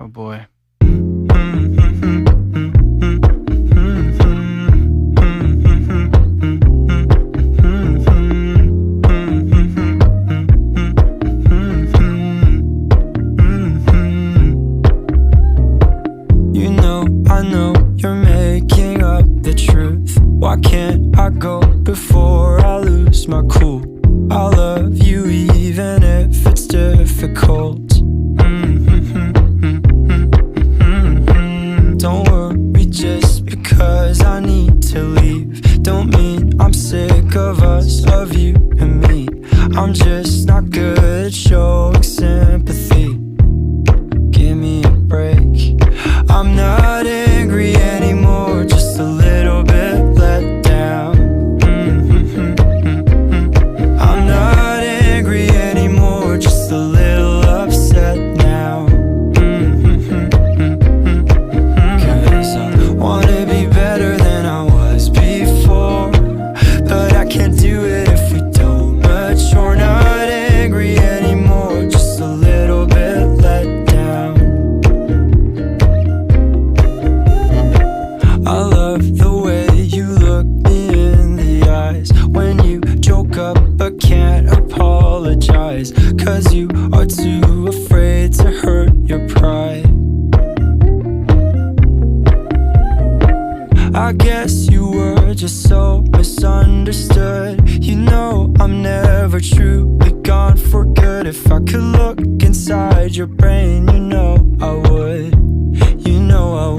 Oh boy. You know, I know you're making up the truth. Why can't I go before I lose my cool? I love you even if it's difficult. Don't worry just because I need to leave. Don't mean I'm sick of us, of you and me. I'm just not good at showing sympathy. Give me a break. I'm not angry anymore, just a little bit let down. I'm not angry anymore, just a little upset now. Cause I wanna be better than I was before, but I can't do it if we don't mature. Not angry anymore, just a little bit let down. I love the way you look me in the eyes when you joke up but can't apologize, cause you are too afraid to hurt your pride. I guess you were just so misunderstood. You know I'm never truly gone for good. If I could look inside your brain, you know I would. You know I